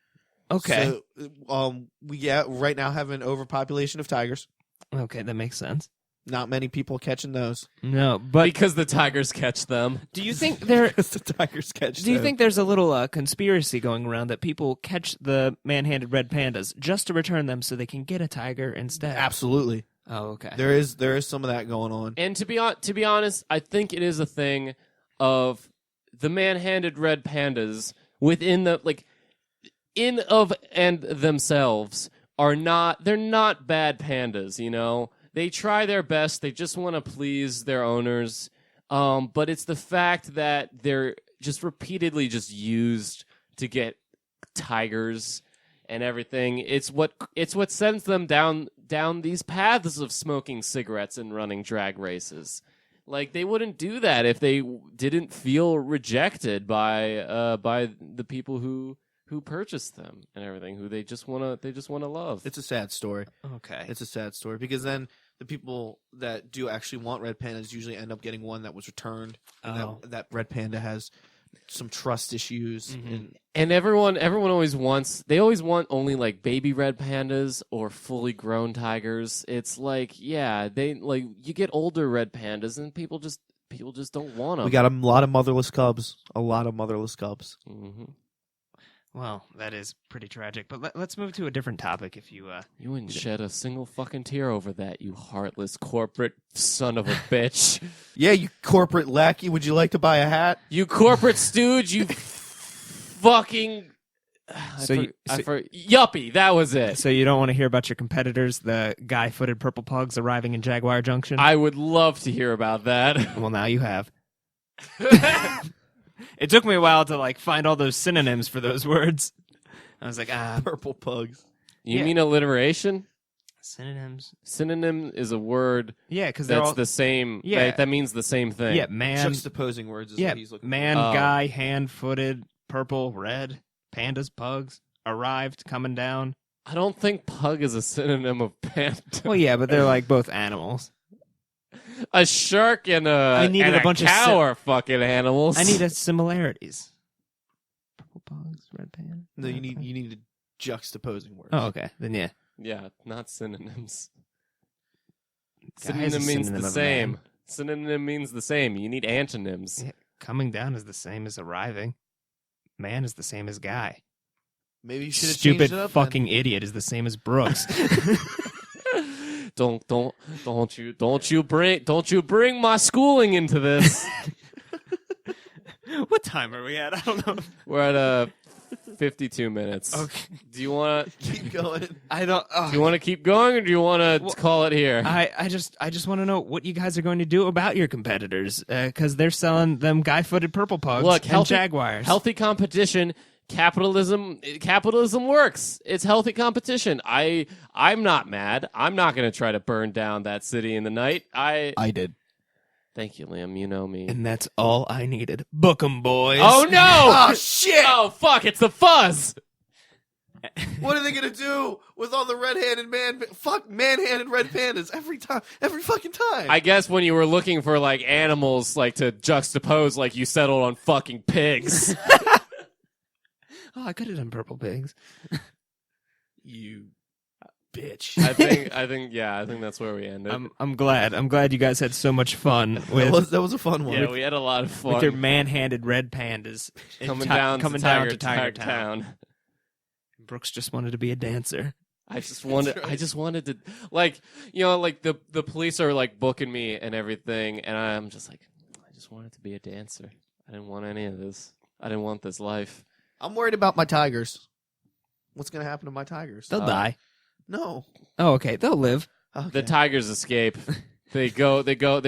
Okay. So, we right now have an overpopulation of tigers. Okay, that makes sense. Not many people catching those. No, but Because the tigers catch them. do you think there? Because the tigers catch Do you them. think there's a little conspiracy going around that people catch the man-handed red pandas just to return them so they can get a tiger instead? Absolutely. Oh, okay. There is some of that going on. And to be honest, I think it is a thing of the man-handed red pandas within the in of and themselves they're not bad pandas, you know. They try their best. They just want to please their owners. But it's the fact that they're just repeatedly just used to get tigers and everything. It's what sends them down these paths of smoking cigarettes and running drag races. Like they wouldn't do that if they didn't feel rejected by the people who purchased them and everything, who they just wanna love. It's a sad story. Okay. It's a sad story because then the people that do actually want red pandas usually end up getting one that was returned, and that red panda has some trust issues. And everyone always wants only like baby red pandas or fully grown tigers. It's like, yeah, they like you get older red pandas and people just don't want them. We got a lot of motherless cubs. Mm-hmm. Well, that is pretty tragic. But let's move to a different topic. If you You wouldn't shed a single fucking tear over that, you heartless corporate son of a bitch. Yeah, you corporate lackey. Would you like to buy a hat? You corporate stooge, you fucking... Yuppie, that was it. So you don't want to hear about your competitors, the guy-footed purple pugs arriving in Jaguar Junction? I would love to hear about that. Well, now you have. It took me a while to like find all those synonyms for those words. I was like, Purple pugs. You mean alliteration? Synonyms. Synonym is a word because that's the same. Yeah. That means the same thing. Yeah, man. Juxtaposing words is Yeah, what he's looking man, Oh. guy, hand-footed, purple, red, pandas, pugs, arrived, coming down. I don't think pug is a synonym of panda. Well, yeah, but they're like both animals. A shark and a bunch of cow are fucking animals. I need similarities. Purple pugs, red panda. No, you need juxtaposing words. Oh, okay. Then yeah. Yeah, not synonyms. Guy is a Synonym means synonym the of same. man. Synonym means the same. You need antonyms. Yeah, coming down is the same as arriving. Man is the same as guy. Maybe you should have Stupid changed it up. fucking idiot is the same as Brooks. Don't you bring my schooling into this. What time are we at? I don't know. We're at 52 minutes. Okay. Do you want to Keep going. I don't. do you want to keep going or do you want to call it here? I just want to know what you guys are going to do about your competitors because they're selling them guy-footed purple pugs Look, and jaguars. Healthy competition. Capitalism works. It's healthy competition. I'm not mad. I'm not going to try to burn down that city in the night. I did. Thank you, Liam. You know me. And that's all I needed. Book 'em, boys. Oh no! Oh shit! Oh fuck! It's the fuzz. What are they gonna do with all the red-handed man-handed red pandas every fucking time? I guess when you were looking for like animals like to juxtapose, like you settled on fucking pigs. Oh, I could have done purple pigs. You bitch. I think that's where we ended. I'm glad. I'm glad you guys had so much fun with that was a fun one. Yeah, we had a lot of fun. with your man-handed red pandas coming down to Tiger Town. Brooks just wanted to be a dancer. I just wanted to like the police are like booking me and everything, and I'm just like I just wanted to be a dancer. I didn't want any of this. I didn't want this life. I'm worried about my tigers. What's gonna happen to my tigers? They'll die. No. Oh, okay. They'll live. Okay. The tigers escape. They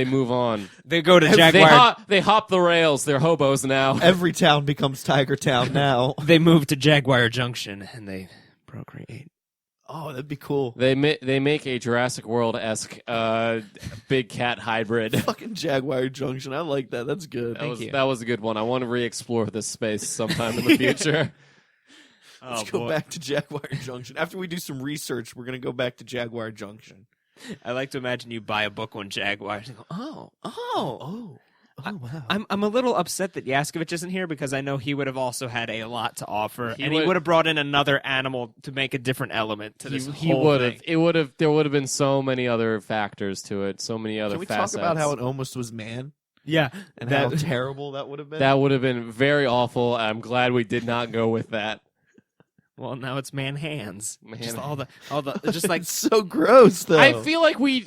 move on. They go to Jaguar. They hop the rails. They're hobos now. Every town becomes Tiger Town now. They move to Jaguar Junction and they procreate. Oh, that'd be cool. They make a Jurassic World-esque big cat hybrid. Fucking Jaguar Junction. I like that. That's good. That was a good one. I want to re-explore this space sometime in the future. Let's go back to Jaguar Junction. After we do some research, we're going to go back to Jaguar Junction. I like to imagine you buy a book on Jaguars and go, Oh, wow. I'm a little upset that Yaskovich isn't here because I know he would have also had a lot to offer, He he would- would have brought in another animal to make a different element to this He whole would thing. have. It would have. There would have been so many other factors to it. So many other Can we facets. talk about how it almost was man? Yeah, And how terrible that would have been? That would have been very awful. I'm glad we did not go with that. well, now it's man hands. Man Just all the just like It's so gross, though. I feel like we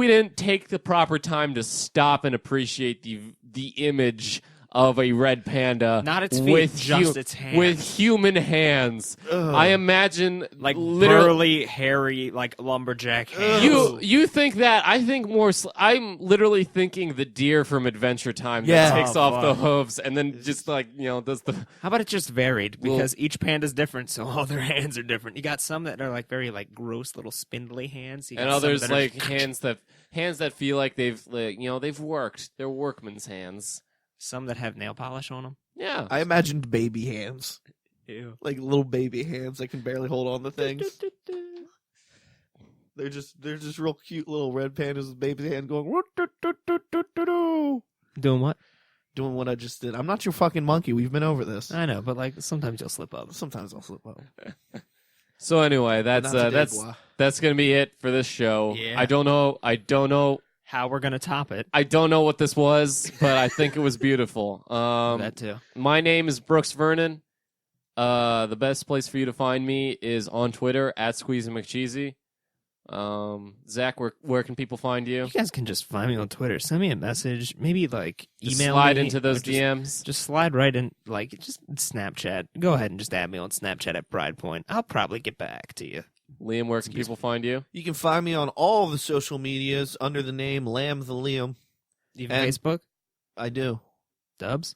didn't take the proper time to stop and appreciate the image of a red panda, Not its feet, with just its hands. with human hands. Ugh. I imagine like literally. burly, hairy, like lumberjack hands. You think that? I think more. I'm literally thinking the deer from Adventure Time Yeah. that takes Oh, off the fuck. hooves and then just like does the. How about it just varied? Well- Because each panda's different, so all their hands are different. You got some that are like very like gross little spindly hands, you got And some others that are- like hands that feel like they've they've worked. They're workman's hands. some that have nail polish on them. Yeah. I imagined baby hands. Ew. Like little baby hands that can barely hold on to things. They're just real cute little red pandas with baby hands going. "Woo-doo-doo-doo-doo-doo-doo." Doing what? doing what I just did. I'm not your fucking monkey. We've been over this. I know, but like sometimes you'll slip up. Sometimes I'll slip up. So anyway, Not today, boy. that's gonna be it for this show. Yeah. I don't know How we're gonna top it? I don't know what this was, but I think it was beautiful. That too. My name is Brooks Vernon. The best place for you to find me is on Twitter at SqueezyMcCheesy. Zach, where can people find you? You guys can just find me on Twitter. Send me a message. Maybe like Just email slide me, into or those just- DMs. Just slide right in, like just Snapchat. Go ahead and just add me on Snapchat at Pride Point. I'll probably get back to you. Liam, where can people find you? You can find me on all the social medias under the name Lamb the Liam. Even And- Facebook, I do. Dubs.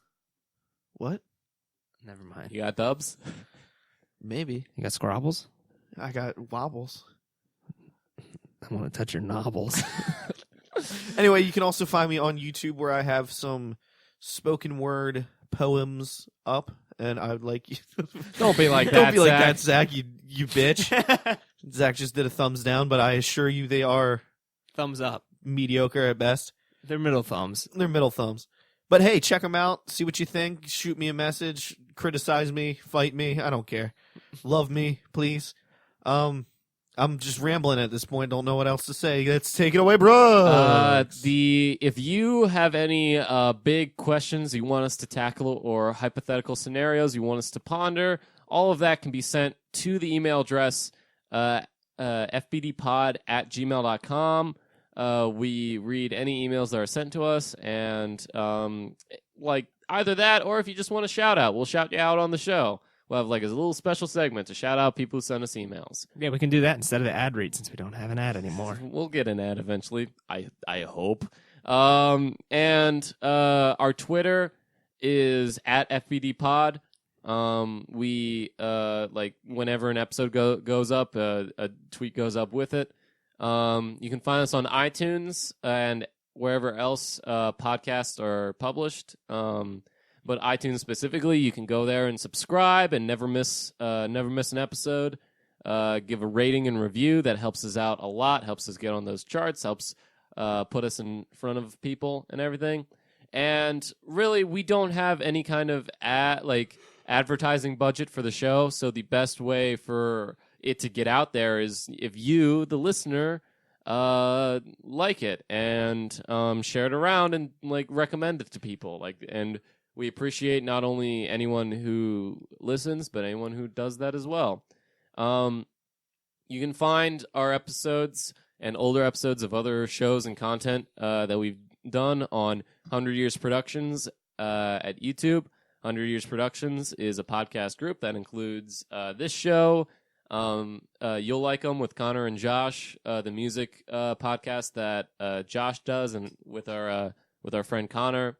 What? Never mind. You got dubs? Maybe. You got Scrabbles. I got wobbles. I want to touch your novels. Anyway, you can also find me on YouTube where I have some spoken word poems up, and I would like you. Don't be like Don't that, be like Zach. that, Zach. You bitch. Zach just did a thumbs down, but I assure you they are Thumbs up. mediocre at best. They're middle thumbs. They're middle thumbs. But hey, check them out. See what you think. Shoot me a message. Criticize me. Fight me. I don't care. Love me, please. I'm just rambling at this point. Don't know what else to say. Let's take it away, bro. If you have any big questions you want us to tackle or hypothetical scenarios you want us to ponder, all of that can be sent to the email address fbdpod@gmail.com. We read any emails that are sent to us, and like either that or if you just want a shout out, we'll shout you out on the show. We'll have like a little special segment to shout out people who send us emails. Yeah, we can do that instead of the ad read since we don't have an ad anymore. We'll get an ad eventually, I hope. And our Twitter is at FBDPod. We like whenever an episode goes up, a tweet goes up with it. You can find us on iTunes and wherever else podcasts are published. But iTunes specifically, you can go there and subscribe and never miss an episode. Give a rating and review. That helps us out a lot. Helps us get on those charts. Helps put us in front of people and everything. And really, we don't have any kind of advertising budget for the show. So the best way for it to get out there is if you, the listener, like it and share it around and like recommend it to people. And we appreciate not only anyone who listens, but anyone who does that as well. You can find our episodes and older episodes of other shows and content that we've done on 100 Years Productions at YouTube. 100 Years Productions is a podcast group that includes this show, You'll Like 'Em with Connor and Josh, the music podcast that Josh does, and with our friend Connor.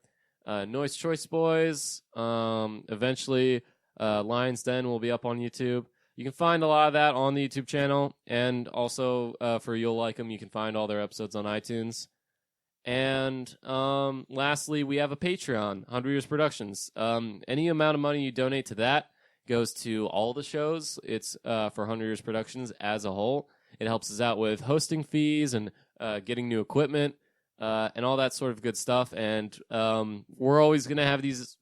Noise Choice Boys. Eventually, Lion's Den will be up on YouTube. You can find a lot of that on the YouTube channel, and also for You'll Like 'Em, you can find all their episodes on iTunes. And lastly, we have a Patreon, 100 Years Productions. Any amount of money you donate to that goes to all the shows. It's for 100 Years Productions as a whole. It helps us out with hosting fees and getting new equipment. And all that sort of good stuff, and we're always going to have these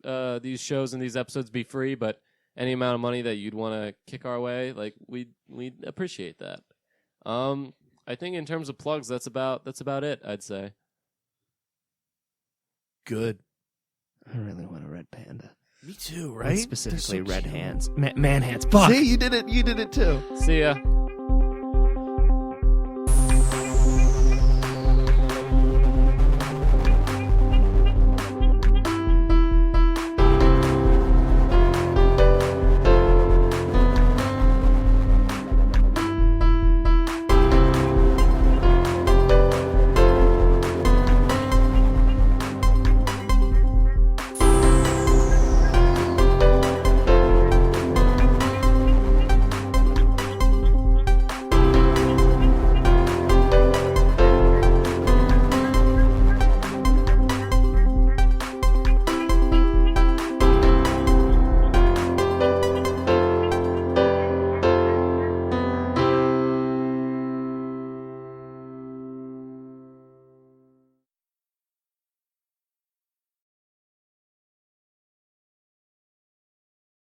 shows and these episodes be free. But any amount of money that you'd want to kick our way, like we'd appreciate that. I think in terms of plugs, that's about it. I'd say. Good. I really want a red panda. Me too, And right? specifically They're so red cute. hands. Man hands. Fuck. See, you did it. You did it too. See ya.